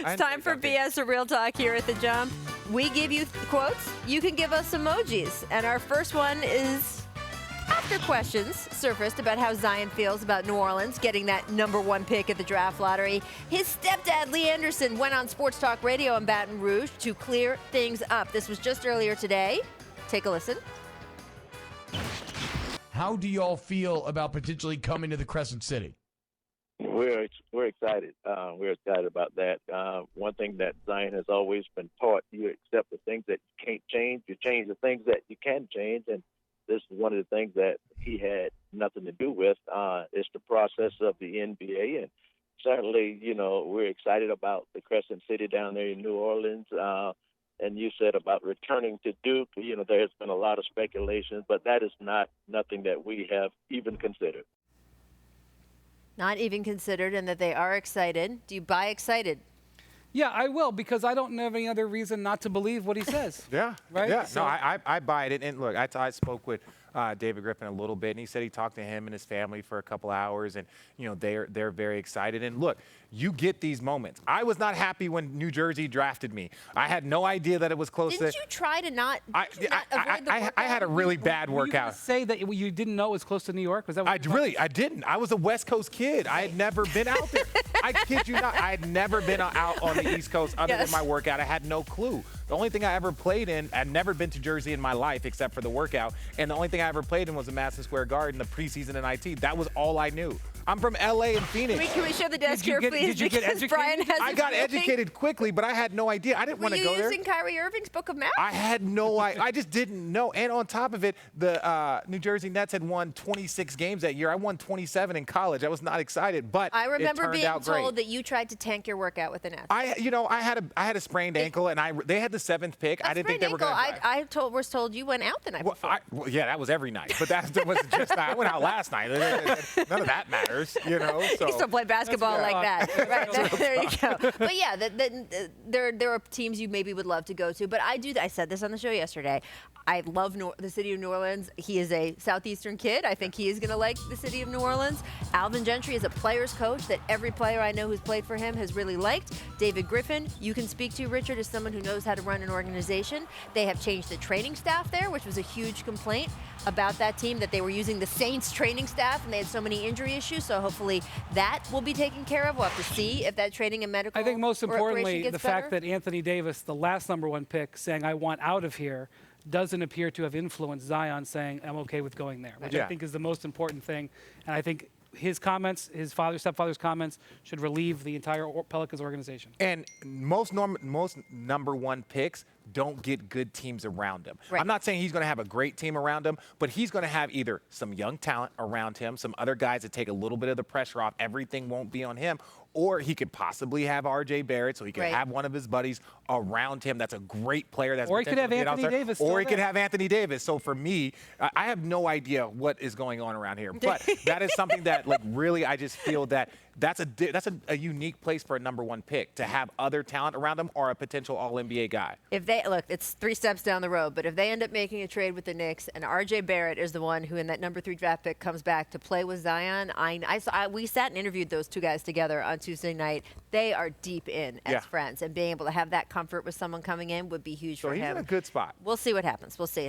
It's time for BS or Real Talk here at The Jump. We give you quotes. You can give us emojis. And our first one is after questions surfaced about how Zion feels about New Orleans getting that #1 pick at the draft lottery. His stepdad, Lee Anderson, went on Sports Talk Radio in Baton Rouge to clear things up. This was just earlier today. Take a listen. How do y'all feel about potentially coming to the Crescent City? We're excited. We're excited about that. One thing that Zion has always been taught: you accept the things that you can't change, you change the things that you can change, and this is one of the things that he had nothing to do with. It's the process of the NBA, and certainly, we're excited about the Crescent City down there in New Orleans. And you said about returning to Duke, there's been a lot of speculation, but that is nothing that we have even considered. Not even considered, and that they are excited. Do you buy excited? Yeah, I will, because I don't have any other reason not to believe what he says. Yeah. Right? Yeah. So, no, I buy it. And look, I spoke with David Griffin a little bit, and he said he talked to him and his family for a couple hours, and they're very excited. And look, you get these moments. I was not happy when New Jersey drafted me. I had no idea that it was close. Didn't you try to not? Avoid the workout? I had a really bad were you workout. gonna say that you didn't know it was close to New York? Was that what I didn't. I was a West Coast kid. I had never been out there. I kid you not. I had never been out on the East Coast other than my workout. I had no clue. The only thing I ever played in, I'd never been to Jersey in my life except for the workout. And the only thing I ever played in was the Madison Square Garden, the preseason in IT. That was all I knew. I'm from LA and Phoenix. Can we show the desk here, please? Did you get educated? Brian has I got educated quickly, but I had no idea. I didn't want to go there. Were you using Kyrie Irving's Book of Math? I had no idea. I just didn't know. And on top of it, the New Jersey Nets had won 26 games that year. I won 27 in college. I was not excited, but I remember it turned being out told great. that you tried to tank your workout with the Nets. I had a sprained ankle, and they had the 7th pick. I didn't think they were going to. I was told you went out the night before. Yeah, that was every night, but that wasn't just that. I went out last night. None of that matters, So. You still play basketball like that. Right, there you go. But yeah, there are teams you maybe would love to go to. But I said this on the show yesterday. I love the city of New Orleans. He is a Southeastern kid. I think he is going to like the city of New Orleans. Alvin Gentry is a player's coach that every player I know who's played for him has really liked. David Griffin, you can speak to, Richard, as someone who knows how to run an organization. They have changed the training staff there, which was a huge complaint about that team, that they were using the Saints training staff and they had so many injury issues. So hopefully that will be taken care of. We'll have to see if that training and medical I think most importantly, gets the better. fact that Anthony Davis, the last #1 pick, saying, I want out of here, doesn't appear to have influenced Zion saying, I'm okay with going there, which I think is the most important thing. And I think his comments, his stepfather's comments, should relieve the entire Pelicans organization. And most #1 picks don't get good teams around him. Right. I'm not saying he's going to have a great team around him, but he's going to have either some young talent around him, some other guys that take a little bit of the pressure off. Everything won't be on him. Or he could possibly have R.J. Barrett, so he could have one of his buddies around him. That's a great player. Or he could have Anthony Davis. Or he could have Anthony Davis. So for me, I have no idea what is going on around here. But that is something that, really, I just feel that that's a unique place for a #1 pick, to have other talent around him or a potential All-NBA guy. If they look, it's 3 steps down the road, but if they end up making a trade with the Knicks and R.J. Barrett is the one who in that #3 draft pick comes back to play with Zion, we sat and interviewed those two guys together on Tuesday night. They are deep in as friends, and being able to have that comfort with someone coming in would be huge for him. So he's in a good spot. We'll see what happens. We'll see.